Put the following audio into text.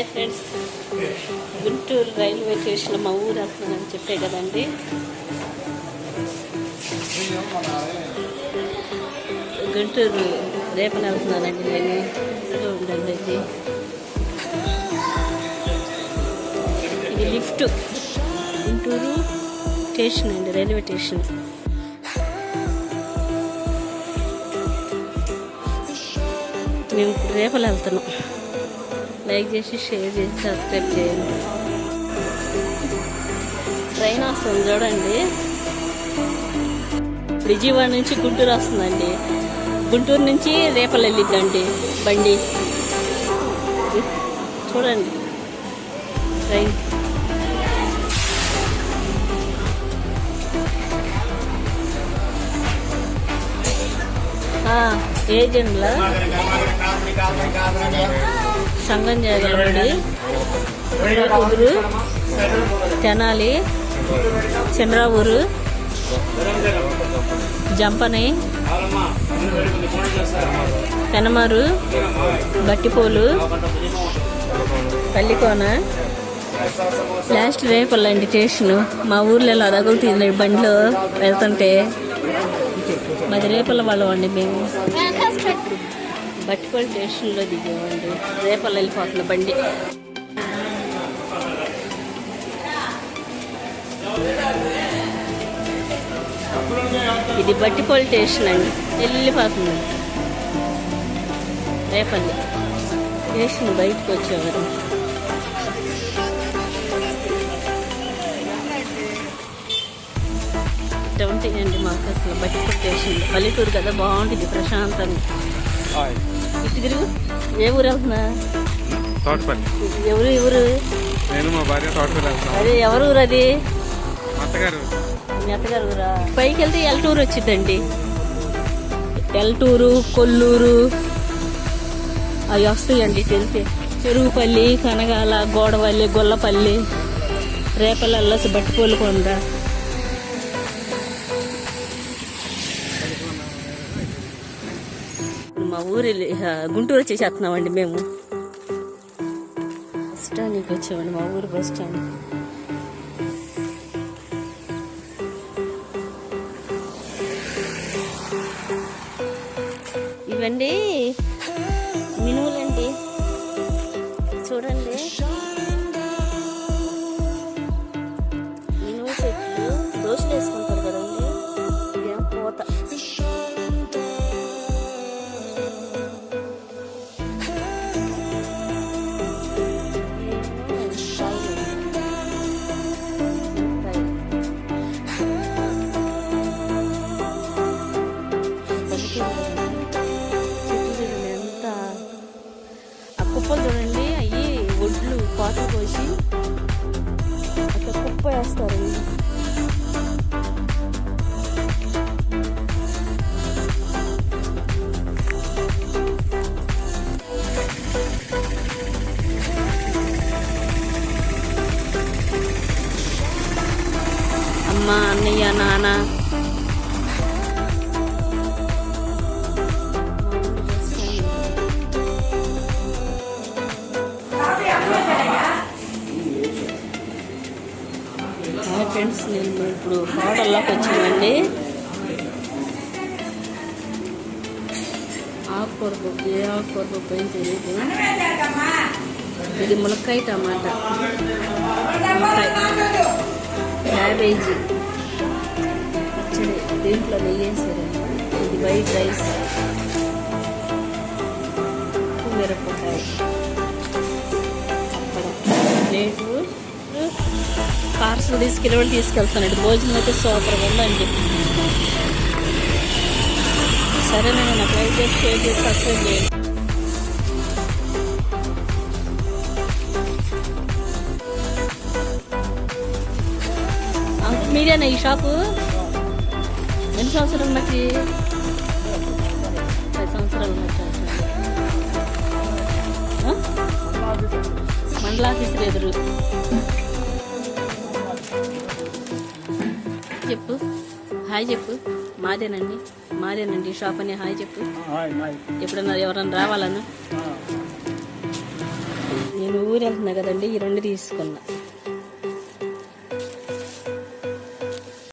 Hi friends, Guntur railway స్టేషన్లో మా ఊరు వస్తుందని చెప్పే కదండి. గుంటూరు రేపని వెళ్తున్నానండి నేను. ఉండండి, ఇది లిఫ్ట్ గుంటూరు స్టేషన్ అండి, రైల్వే స్టేషన్. మేము ఇప్పుడు రేపలు వెళ్తున్నాం. లైక్ చేసి, షేర్ చేసి, సబ్స్క్రైబ్ చేయండి. ట్రైన్ వస్తుంది చూడండి. విజయవాడ నుంచి గుంటూరు వస్తుందండి. గుంటూరు నుంచి రేపలు వెళ్ళిద్దండి బండి. చూడండి ట్రైన్. ఏజెంట్లా సంగం చేయగలండి. కుదురు, తెనాలి, చంద్రావూరు, జంపని, పెనమారు, బట్టిపోలు, పల్లికోన, లాస్ట్ రేపల్లండి స్టేషను. మా ఊర్లో ఇలా తగులుతుంది బండిలో వెళ్తుంటే. మాది రేపల్ల వాళ్ళం అండి. మేము బట్టిపల్లి స్టేషన్లో దిగామండి. రేపల్ల వెళ్ళిపోతున్న బండి. ఇది బట్టిపల్లి స్టేషన్ అండి, వెళ్ళిపోతుంది. రేపల్లి స్టేషన్ బయటకు వచ్చేవారు. ఉంటాయండి మాకు అసలు బట్టిపల్లి స్టేషన్. పల్లెటూరు కదా, బాగుంటుంది ప్రశాంతంగా. ఇటు తిరుగు. ఏ ఊరు వెళ్తున్నా? ఎవరు ఎవరు? అదే ఎవరు ఊరు? అది మీ అత్తగారు ఊరా? పైకి వెళ్తే ఎల్టూరు వచ్చిందండి. ఎల్టూరు, కొల్లూరు అవి వస్తాయండి తెలిసి. చెరువుపల్లి, కనగాల, గోడవల్లి, గొల్లపల్లి, రేపల్లి వెళ్ళొచ్చు. బట్టిపోలు కొండ. మా ఊరు గుంటూరు వచ్చేసేస్తున్నామండి మేము. బస్ స్టాండ్కి వచ్చామండి, మా ఊరు బస్ స్టాండ్. ఇవండి మినువులండి, చూడండి. మినువు చెట్లు దోశలు వేసుకుంటారు కదండి. ఇదేం పూత. కుప్పలు చూడండి, అవి ఒడ్లు కోతలు కోసి అట్లా కుప్ప వేస్తారు. అమ్మ, అన్నయ్య, నాన్న. ఫ్రెండ్స్, నేను ఇప్పుడు హోటల్లోకి వచ్చానండి. ఆకుకూర పప్పు, ఏ ఆకుకూర పప్పు ఏం తెలియదు. ఇది మునక్కాయ, టమాటా, క్యాబేజీ పచ్చడి. దీంట్లో నెయ్యి వేసారండి. ఇది వైట్ రైస్, మిరపకాయ, అప్పడం, ప్లేటు. పార్సల్ తీసుకెళ్తానండి. భోజనం అయితే సూపర్గా ఉందండి. సరే, నేను నాకు లైక్ చేసి, షేర్ చేసి, సబ్స్క్రైబ్ చేయండి. మీరేనా ఈ షాపు? ఎన్ని సంవత్సరాలు బట్టి? 10 సంవత్సరాలు బట్టి. మండల ఆఫీసర్ ఎదురు. చెప్పు, హాయ్ చెప్పు. మాదేనండి షాప్ అని హాయ్ చెప్పు. ఎప్పుడన్నా ఎవరన్నా రావాలన్నా. నేను ఊరు వెళ్తున్నా కదండి, ఈ రెండు తీసుకున్నా.